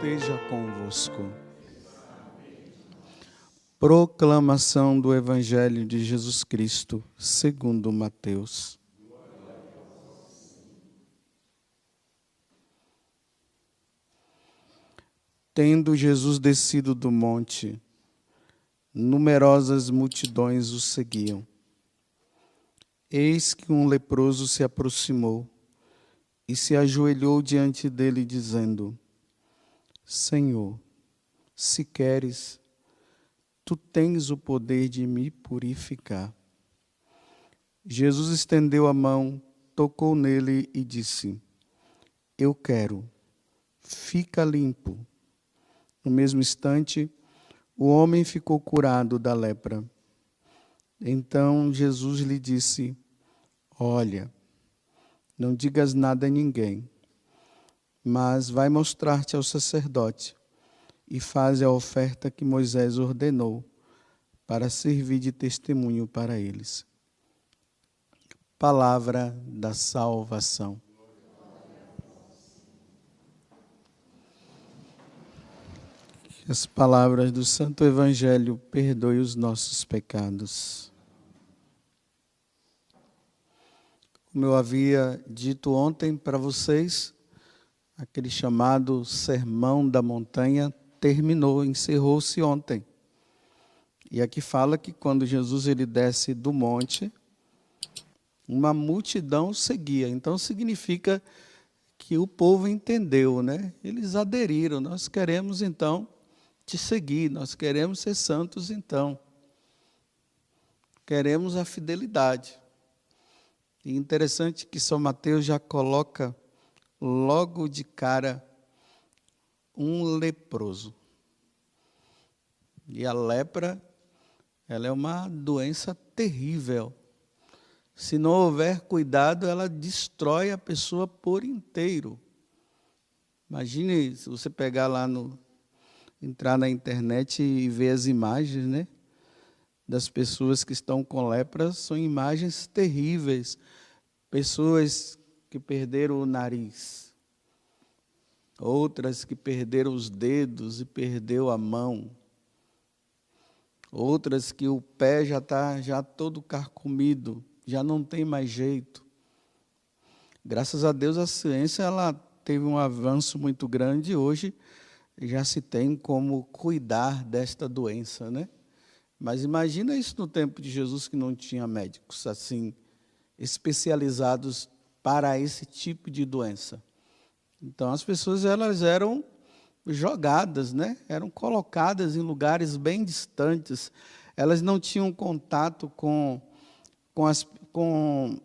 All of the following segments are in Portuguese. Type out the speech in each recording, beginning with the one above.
esteja convosco. Proclamação do Evangelho de Jesus Cristo, segundo Mateus. Tendo Jesus descido do monte, numerosas multidões o seguiam. Eis que um leproso se aproximou e se ajoelhou diante dele, dizendo: Senhor, se queres, tu tens o poder de me purificar. Jesus estendeu a mão, tocou nele e disse: Eu quero, fica limpo. No mesmo instante, o homem ficou curado da lepra. Então Jesus lhe disse: Olha, não digas nada a ninguém, mas vai mostrar-te ao sacerdote e faze a oferta que Moisés ordenou, para servir de testemunho para eles. Palavra da salvação. Que as palavras do Santo Evangelho perdoem os nossos pecados. Como eu havia dito ontem para vocês, aquele chamado Sermão da Montanha terminou, encerrou-se ontem. E aqui fala que quando Jesus ele desce do monte, uma multidão seguia. Então significa que o povo entendeu, né? Eles aderiram. Nós queremos então te seguir, nós queremos ser santos então. Queremos a fidelidade. E interessante que São Mateus já coloca logo de cara um leproso. E a lepra, ela é uma doença terrível. Se não houver cuidado, ela destrói a pessoa por inteiro. Imagine se você pegar lá entrar na internet e ver as imagens, né, das pessoas que estão com lepra, são imagens terríveis. Pessoas que perderam o nariz, outras que perderam os dedos e perdeu a mão, outras que o pé já está todo carcomido, já não tem mais jeito. Graças a Deus a ciência ela teve um avanço muito grande, hoje já se tem como cuidar desta doença, né? Mas imagina isso no tempo de Jesus, que não tinha médicos assim especializados para esse tipo de doença. Então as pessoas elas eram jogadas, né? Eram colocadas em lugares bem distantes. Elas não tinham contato com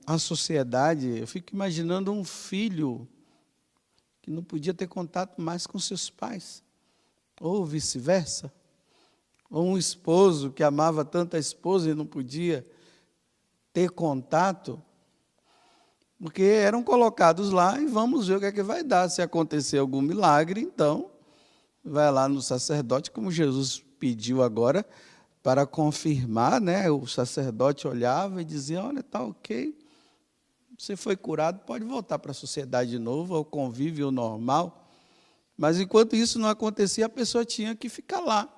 a sociedade. Eu fico imaginando um filho que não podia ter contato mais com seus pais, ou vice-versa. Ou um esposo que amava tanto a esposa e não podia ter contato, porque eram colocados lá e vamos ver o que é que vai dar. Se acontecer algum milagre, então vai lá no sacerdote, como Jesus pediu agora, para confirmar, né? O sacerdote olhava e dizia: olha, está ok, você foi curado, pode voltar para a sociedade de novo, ao convívio normal. Mas enquanto isso não acontecia, a pessoa tinha que ficar lá.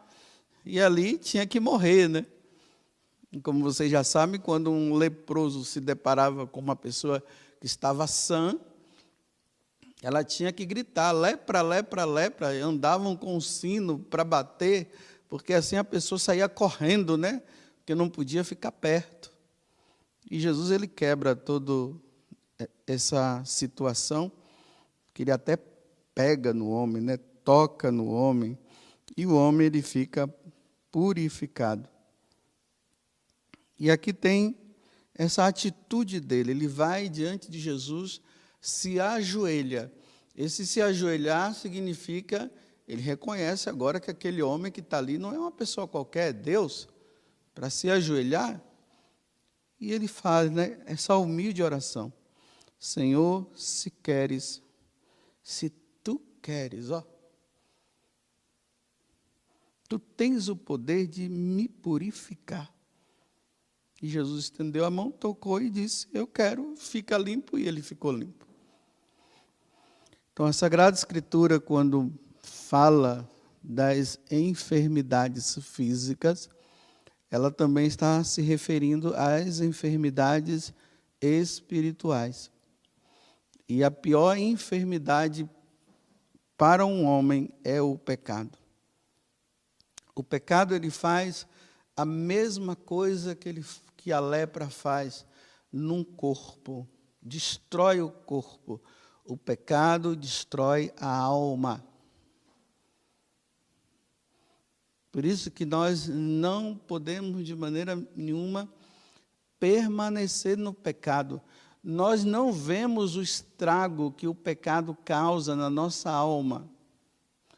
E ali tinha que morrer, né? E como vocês já sabem, quando um leproso se deparava com uma pessoa que estava sã, ela tinha que gritar: lepra, lepra, lepra. Andavam com um sino para bater, porque assim a pessoa saía correndo, né? Porque não podia ficar perto. E Jesus ele quebra toda essa situação, que ele até pega no homem, né? Toca no homem, e o homem ele fica purificado. E aqui tem essa atitude dele, ele vai diante de Jesus, se ajoelha. Esse se ajoelhar significa, ele reconhece agora que aquele homem que está ali não é uma pessoa qualquer, é Deus, para se ajoelhar. E ele faz, né, essa humilde oração: Senhor, se queres, se tu queres, tu tens o poder de me purificar. E Jesus estendeu a mão, tocou e disse: eu quero, fica limpo. E ele ficou limpo. Então a Sagrada Escritura, quando fala das enfermidades físicas, ela também está se referindo às enfermidades espirituais. E a pior enfermidade para um homem é o pecado. O pecado, ele faz a mesma coisa que a lepra faz num corpo, destrói o corpo. O pecado destrói a alma. Por isso que nós não podemos, de maneira nenhuma, permanecer no pecado. Nós não vemos o estrago que o pecado causa na nossa alma.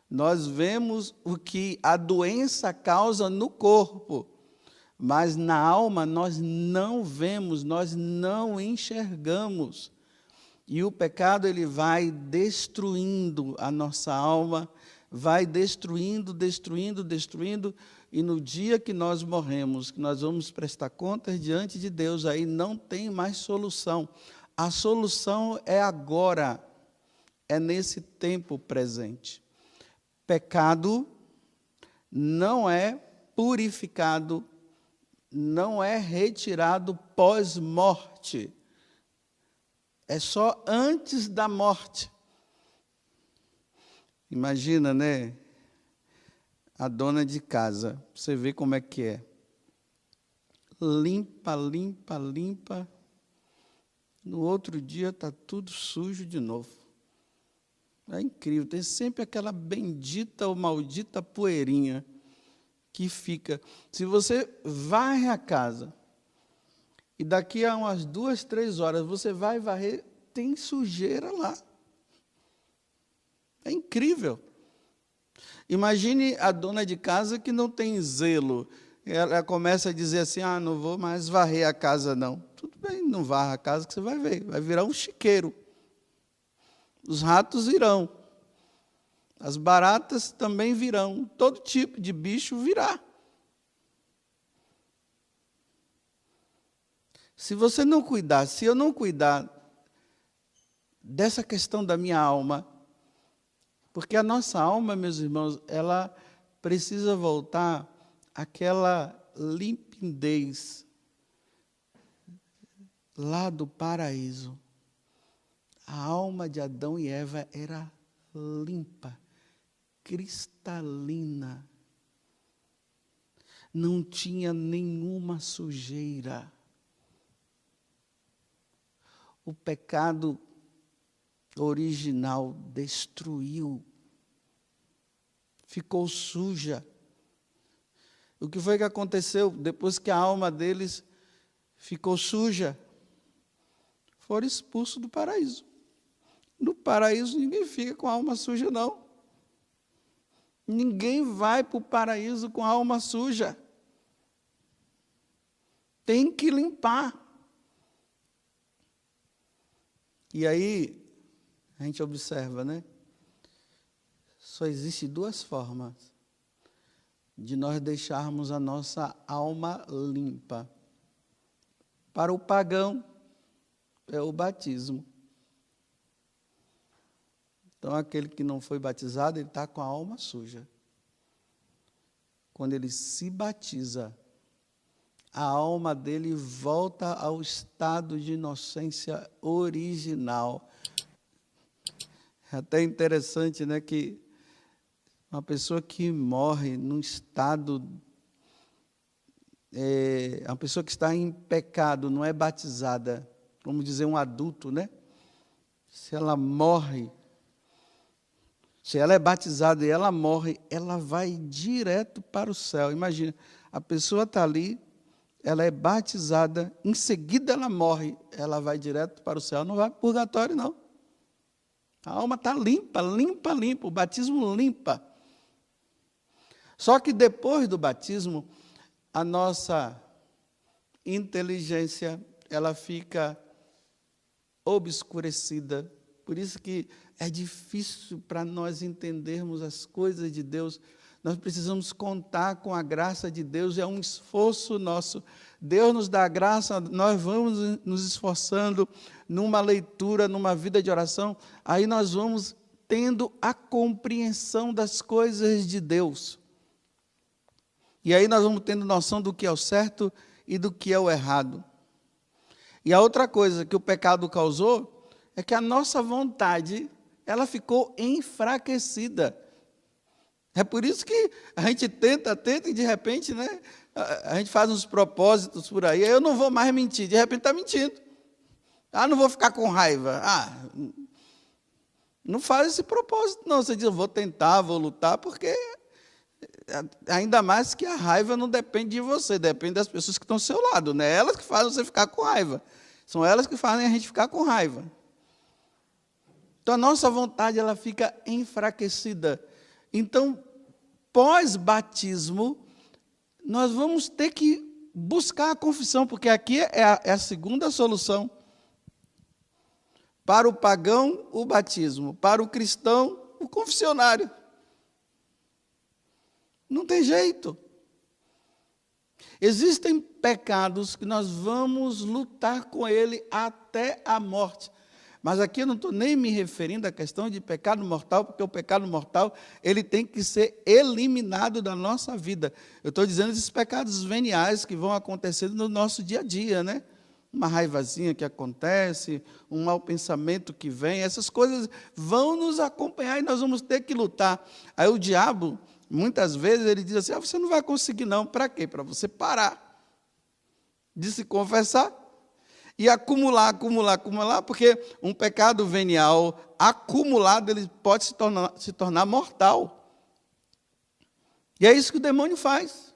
Nós vemos o que a doença causa no corpo, mas na alma nós não vemos, nós não enxergamos. E o pecado, ele vai destruindo a nossa alma, vai destruindo, e no dia que nós morremos, que nós vamos prestar contas diante de Deus, aí não tem mais solução. A solução é agora, é nesse tempo presente. Pecado não é purificado, não é retirado pós-morte. É só antes da morte. Imagina, né? A dona de casa, você vê como é que é. Limpa. No outro dia está tudo sujo de novo. É incrível, tem sempre aquela bendita ou maldita poeirinha que fica. Se você varre a casa e daqui a umas 2, 3 horas você vai varrer, tem sujeira lá. É incrível. Imagine a dona de casa que não tem zelo. Ela começa a dizer assim, não vou mais varrer a casa, não. Tudo bem, não varra a casa que você vai ver. Vai virar um chiqueiro. Os ratos virão. As baratas também virão. Todo tipo de bicho virá. Se você não cuidar, se eu não cuidar dessa questão da minha alma, porque a nossa alma, meus irmãos, ela precisa voltar àquela limpidez lá do paraíso. A alma de Adão e Eva era limpa, cristalina. Não tinha nenhuma sujeira. O pecado original destruiu, ficou suja. O que foi que aconteceu depois que a alma deles ficou suja? Foram expulsos do paraíso. No paraíso ninguém fica com a alma suja, não. Ninguém vai para o paraíso com a alma suja. Tem que limpar. E aí, a gente observa, né? Só existe 2 formas de nós deixarmos a nossa alma limpa. Para o pagão, é o batismo. Então, aquele que não foi batizado, ele está com a alma suja. Quando ele se batiza, a alma dele volta ao estado de inocência original. É até interessante, né, que uma pessoa que morre num estado, uma pessoa que está em pecado, não é batizada, vamos dizer um adulto, né? Se ela morre, se ela é batizada e ela morre, ela vai direto para o céu. Imagina, a pessoa está ali, ela é batizada, em seguida ela morre, ela vai direto para o céu, não vai para o purgatório, não. A alma está limpa, o batismo limpa. Só que depois do batismo, a nossa inteligência, ela fica obscurecida. Por isso que é difícil para nós entendermos as coisas de Deus. Nós precisamos contar com a graça de Deus, é um esforço nosso. Deus nos dá a graça, nós vamos nos esforçando numa leitura, numa vida de oração, aí nós vamos tendo a compreensão das coisas de Deus. E aí nós vamos tendo noção do que é o certo e do que é o errado. E a outra coisa que o pecado causou é que a nossa vontade, ela ficou enfraquecida. É por isso que a gente tenta e de repente, né, a gente faz uns propósitos por aí, eu não vou mais mentir, de repente está mentindo. Não vou ficar com raiva. Não faz esse propósito, não. Você diz, eu vou tentar, vou lutar, porque ainda mais que a raiva não depende de você, depende das pessoas que estão ao seu lado, né? Elas que fazem você ficar com raiva. São elas que fazem a gente ficar com raiva. Então, a nossa vontade, ela fica enfraquecida. Então, pós-batismo, nós vamos ter que buscar a confissão, porque aqui é a segunda solução. Para o pagão, o batismo. Para o cristão, o confessionário. Não tem jeito. Existem pecados que nós vamos lutar com ele até a morte. Mas aqui eu não estou nem me referindo à questão de pecado mortal, porque o pecado mortal ele tem que ser eliminado da nossa vida. Eu estou dizendo esses pecados veniais que vão acontecendo no nosso dia a dia, né? Uma raivazinha que acontece, um mau pensamento que vem, essas coisas vão nos acompanhar e nós vamos ter que lutar. Aí o diabo, muitas vezes, ele diz assim, você não vai conseguir não. Para quê? Para você parar de se confessar e acumular, porque um pecado venial acumulado, ele pode se tornar mortal. E é isso que o demônio faz.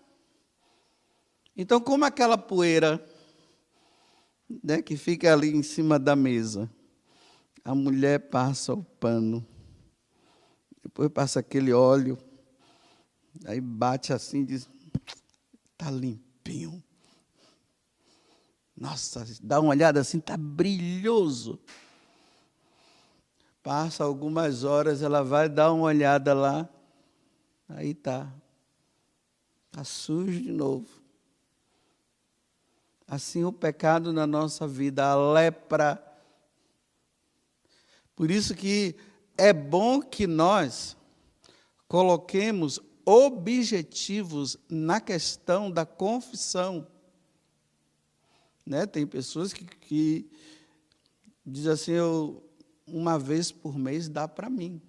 Então, como aquela poeira, né, que fica ali em cima da mesa, a mulher passa o pano, depois passa aquele óleo, aí bate assim e diz, está limpinho. Nossa, dá uma olhada assim, está brilhoso. Passa algumas horas, ela vai dar uma olhada lá, aí está sujo de novo. Assim o pecado na nossa vida, a lepra. Por isso que é bom que nós coloquemos objetivos na questão da confissão. Né? Tem pessoas que dizem assim, uma vez por mês dá para mim.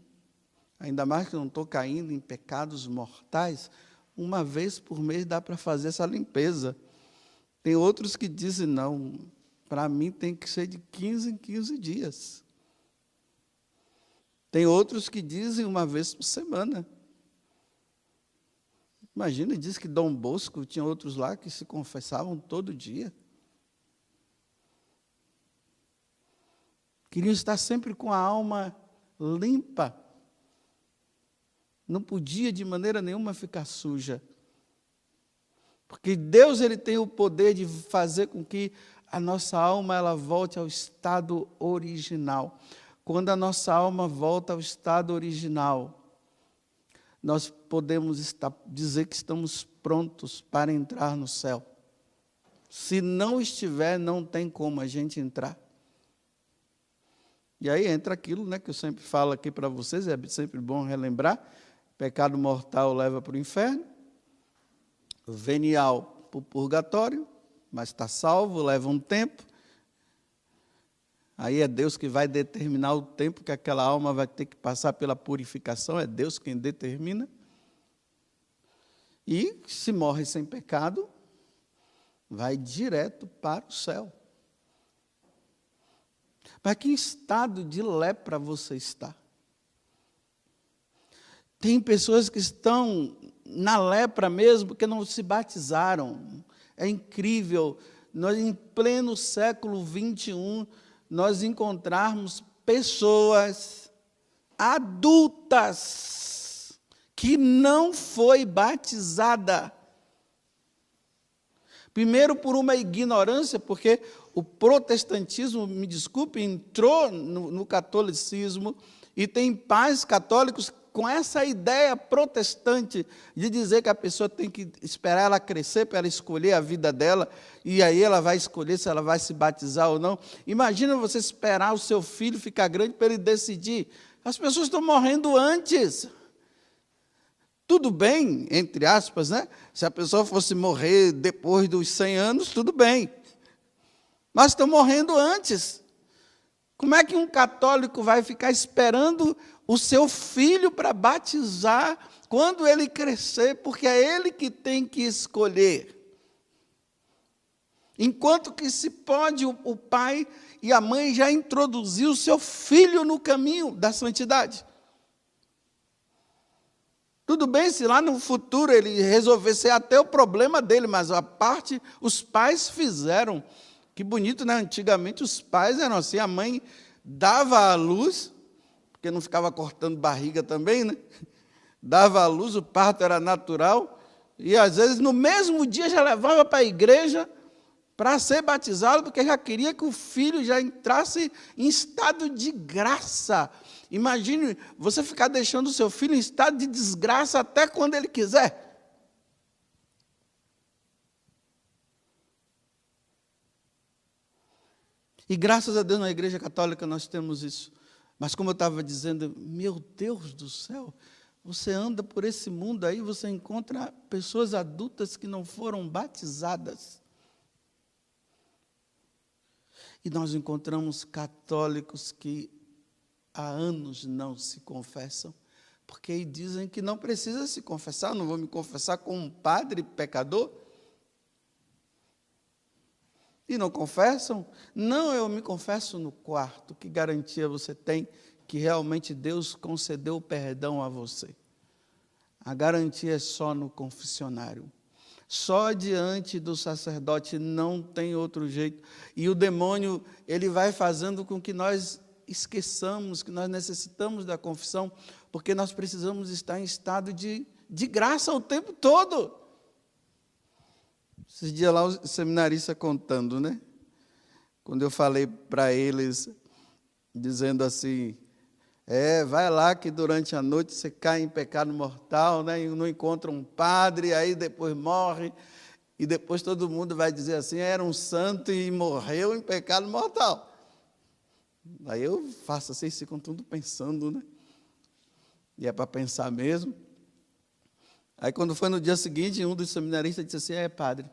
Ainda mais que eu não estou caindo em pecados mortais, uma vez por mês dá para fazer essa limpeza. Tem outros que dizem, não, para mim tem que ser de 15 em 15 dias. Tem outros que dizem uma vez por semana. Imagina, diz que Dom Bosco, tinha outros lá que se confessavam todo dia. Queriam estar sempre com a alma limpa. Não podia de maneira nenhuma ficar suja. Porque Deus ele tem o poder de fazer com que a nossa alma ela volte ao estado original. Quando a nossa alma volta ao estado original, nós podemos dizer que estamos prontos para entrar no céu. Se não estiver, não tem como a gente entrar. E aí entra aquilo, né, que eu sempre falo aqui para vocês, é sempre bom relembrar, pecado mortal leva para o inferno, venial para o purgatório, mas está salvo, leva um tempo. Aí é Deus que vai determinar o tempo que aquela alma vai ter que passar pela purificação, é Deus quem determina. E se morre sem pecado, vai direto para o céu. Mas que estado de lepra você está? Tem pessoas que estão na lepra mesmo, porque não se batizaram. É incrível, nós em pleno século 21, nós encontrarmos pessoas adultas que não foi batizada. Primeiro por uma ignorância, porque o protestantismo, me desculpe, entrou no catolicismo e tem pais católicos com essa ideia protestante de dizer que a pessoa tem que esperar ela crescer para ela escolher a vida dela, e aí ela vai escolher se ela vai se batizar ou não. Imagina você esperar o seu filho ficar grande para ele decidir. As pessoas estão morrendo antes. Tudo bem, entre aspas, né? Se a pessoa fosse morrer depois dos 100 anos, tudo bem. Mas estão morrendo antes. Como é que um católico vai ficar esperando o seu filho para batizar quando ele crescer? Porque é ele que tem que escolher. Enquanto que se pode o pai e a mãe já introduzir o seu filho no caminho da santidade. Tudo bem se lá no futuro ele resolver ser até o problema dele, mas a parte os pais fizeram. Que bonito, né? Antigamente os pais eram assim, a mãe dava à luz, porque não ficava cortando barriga também, né? Dava à luz, o parto era natural, e às vezes no mesmo dia já levava para a igreja para ser batizado, porque já queria que o filho já entrasse em estado de graça. Imagine você ficar deixando o seu filho em estado de desgraça até quando ele quiser. E graças a Deus na Igreja Católica nós temos isso. Mas como eu estava dizendo, meu Deus do céu, você anda por esse mundo aí, você encontra pessoas adultas que não foram batizadas. E nós encontramos católicos que há anos não se confessam, porque dizem que não precisa se confessar, não vou me confessar com um padre pecador. E não confessam? Não, eu me confesso no quarto. Que garantia você tem que realmente Deus concedeu o perdão a você? A garantia é só no confessionário. Só diante do sacerdote, não tem outro jeito. E o demônio, ele vai fazendo com que nós esqueçamos que nós necessitamos da confissão, porque nós precisamos estar em estado de graça o tempo todo. Esses dias lá, o seminarista contando, né? Quando eu falei para eles, dizendo assim, vai lá que durante a noite você cai em pecado mortal, né? E não encontra um padre, aí depois morre, e depois todo mundo vai dizer assim, era um santo e morreu em pecado mortal. Aí eu faço assim, eles ficam tudo pensando, né? E é para pensar mesmo. Aí quando foi no dia seguinte, um dos seminaristas disse assim, padre,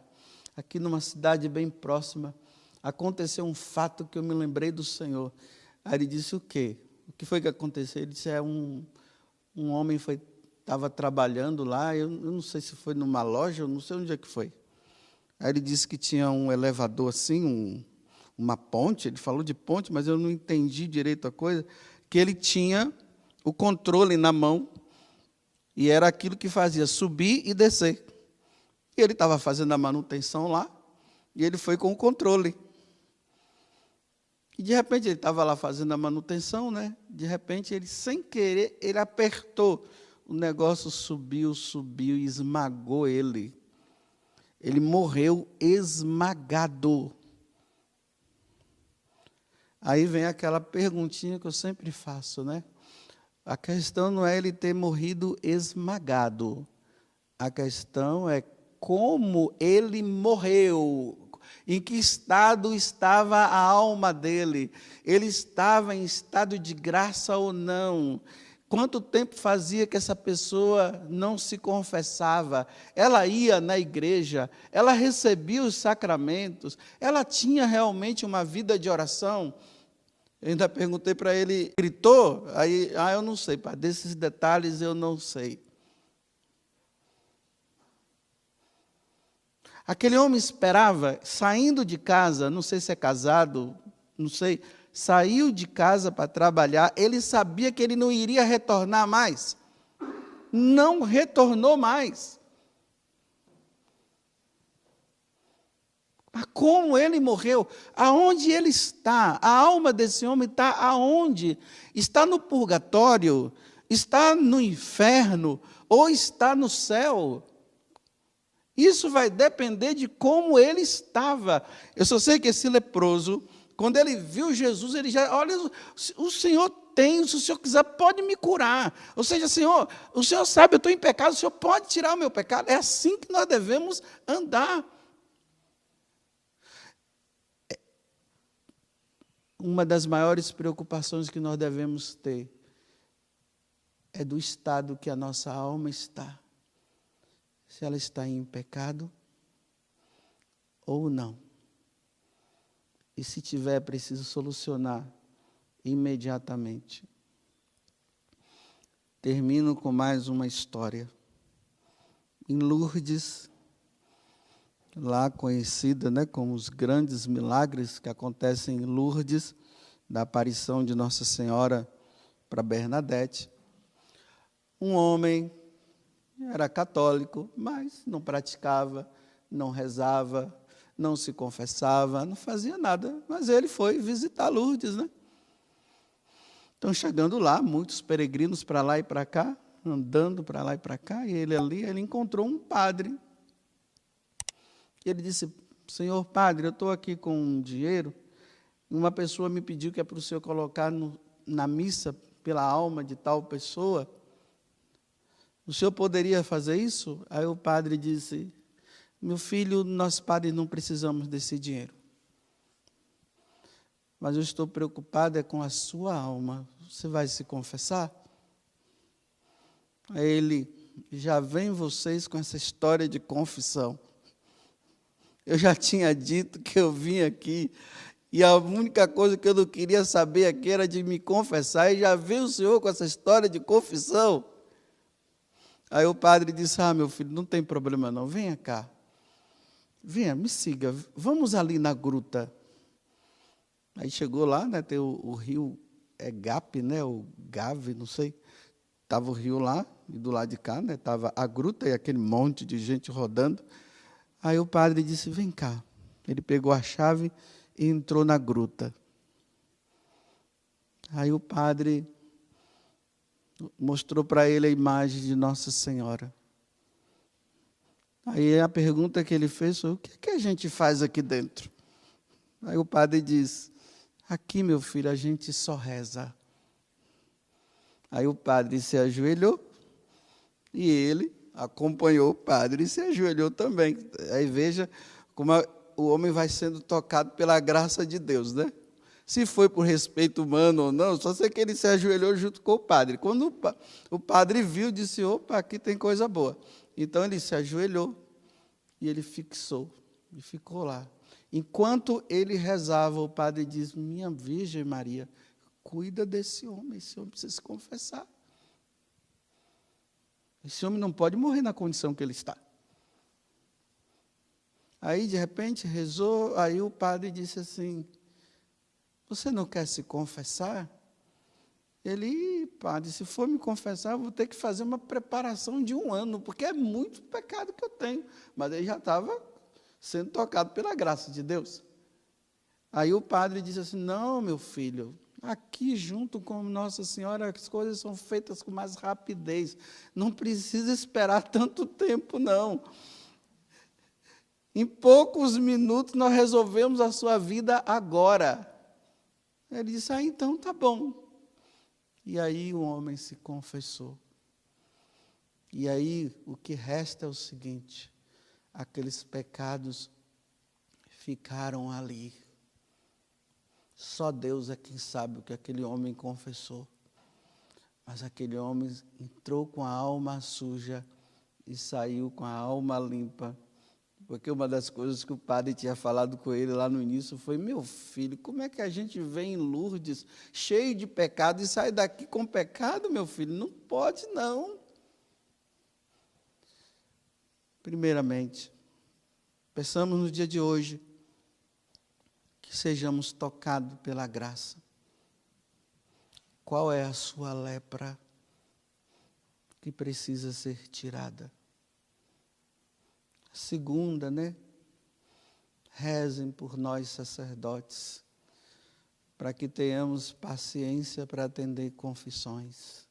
aqui numa cidade bem próxima, aconteceu um fato que eu me lembrei do Senhor. Aí ele disse, o quê? O que foi que aconteceu? Ele disse, um homem estava trabalhando lá, eu não sei se foi numa loja, eu não sei onde é que foi. Aí ele disse que tinha um elevador assim, uma ponte, ele falou de ponte, mas eu não entendi direito a coisa, que ele tinha o controle na mão, e era aquilo que fazia subir e descer. E ele estava fazendo a manutenção lá, e ele foi com o controle. E de repente ele estava lá fazendo a manutenção, né? De repente ele, sem querer, ele apertou. O negócio subiu e esmagou ele. Ele morreu esmagado. Aí vem aquela perguntinha que eu sempre faço, né? A questão não é ele ter morrido esmagado. A questão é como ele morreu. Em que estado estava a alma dele? Ele estava em estado de graça ou não? Quanto tempo fazia que essa pessoa não se confessava? Ela ia na igreja, ela recebia os sacramentos, ela tinha realmente uma vida de oração? Eu ainda perguntei para ele, gritou? Aí, eu não sei, pai, desses detalhes eu não sei. Aquele homem esperava, saindo de casa, não sei se é casado, não sei, saiu de casa para trabalhar, ele sabia que ele não iria retornar mais. Não retornou mais. Mas como ele morreu? Aonde ele está? A alma desse homem está aonde? Está no purgatório? Está no inferno? Ou está no céu? Isso vai depender de como ele estava. Eu só sei que esse leproso, quando ele viu Jesus, ele já, olha, o Senhor tem, se o Senhor quiser, pode me curar. Ou seja, Senhor, o Senhor sabe, eu estou em pecado, o Senhor pode tirar o meu pecado. É assim que nós devemos andar. Uma das maiores preocupações que nós devemos ter é do estado que a nossa alma está. Se ela está em pecado ou não. E se tiver, é preciso solucionar imediatamente. Termino com mais uma história. Em Lourdes, lá conhecida, né, como os grandes milagres que acontecem em Lourdes, da aparição de Nossa Senhora para Bernadette, um homem era católico, mas não praticava, não rezava, não se confessava, não fazia nada, mas ele foi visitar Lourdes, né? Então, chegando lá, muitos peregrinos para lá e para cá, andando para lá e para cá, e ele ali, ele encontrou um padre. Ele disse: Senhor padre, eu estou aqui com um dinheiro, e uma pessoa me pediu que é para o senhor colocar na missa pela alma de tal pessoa. O senhor poderia fazer isso? Aí o padre disse: meu filho, nós padres não precisamos desse dinheiro. Mas eu estou preocupado com a sua alma. Você vai se confessar? Aí ele: já vem vocês com essa história de confissão. Eu já tinha dito que eu vim aqui e a única coisa que eu não queria saber aqui era de me confessar, e já veio o senhor com essa história de confissão. Aí o padre disse: meu filho, não tem problema não, venha cá. Venha, me siga, vamos ali na gruta. Aí chegou lá, né, tem o rio Gap, né, o Gave, não sei. Estava o rio lá, e do lado de cá, né, estava a gruta e aquele monte de gente rodando. Aí o padre disse: vem cá. Ele pegou a chave e entrou na gruta. Aí o padre mostrou para ele a imagem de Nossa Senhora. Aí a pergunta que ele fez foi: o que a gente faz aqui dentro? Aí o padre disse: aqui, meu filho, a gente só reza. Aí o padre se ajoelhou e ele acompanhou o padre e se ajoelhou também. Aí veja como o homem vai sendo tocado pela graça de Deus, né? Se foi por respeito humano ou não, só sei que ele se ajoelhou junto com o padre. Quando o padre viu, disse: opa, aqui tem coisa boa. Então ele se ajoelhou e ele fixou, e ficou lá. Enquanto ele rezava, o padre disse: minha Virgem Maria, cuida desse homem, esse homem precisa se confessar. Esse homem não pode morrer na condição que ele está. Aí, de repente, rezou, aí o padre disse assim: você não quer se confessar? Ele: padre, se for me confessar, eu vou ter que fazer uma preparação de 1 ano, porque é muito pecado que eu tenho. Mas ele já estava sendo tocado pela graça de Deus. Aí o padre disse assim: não, meu filho, aqui junto com Nossa Senhora as coisas são feitas com mais rapidez. Não precisa esperar tanto tempo, não. Em poucos minutos nós resolvemos a sua vida agora. Ele disse: então tá bom. E aí o homem se confessou. E aí o que resta é o seguinte: aqueles pecados ficaram ali. Só Deus é quem sabe o que aquele homem confessou. Mas aquele homem entrou com a alma suja e saiu com a alma limpa. Porque uma das coisas que o padre tinha falado com ele lá no início foi: meu filho, como é que a gente vem em Lourdes cheio de pecado e sai daqui com pecado, meu filho? Não pode, não. Primeiramente, pensamos no dia de hoje que sejamos tocados pela graça. Qual é a sua lepra que precisa ser tirada? Segunda, né? Rezem por nós sacerdotes, para que tenhamos paciência para atender confissões,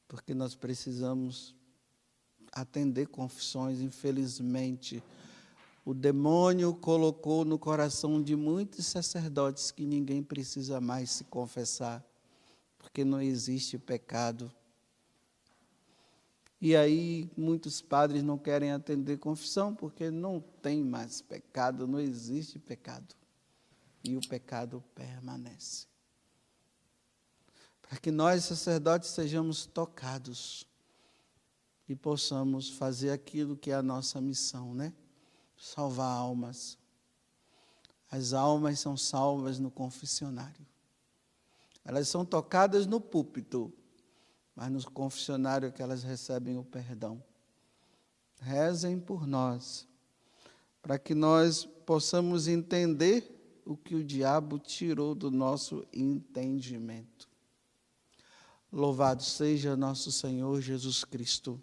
porque nós precisamos atender confissões. Infelizmente, o demônio colocou no coração de muitos sacerdotes que ninguém precisa mais se confessar, porque não existe pecado. E aí muitos padres não querem atender confissão, porque não tem mais pecado, não existe pecado. E o pecado permanece. para que nós, sacerdotes, sejamos tocados e possamos fazer aquilo que é a nossa missão, né? Salvar almas. As almas são salvas no confessionário. Elas são tocadas no púlpito, mas no confessionário é que elas recebem o perdão. Rezem por nós, para que nós possamos entender o que o diabo tirou do nosso entendimento. Louvado seja nosso Senhor Jesus Cristo.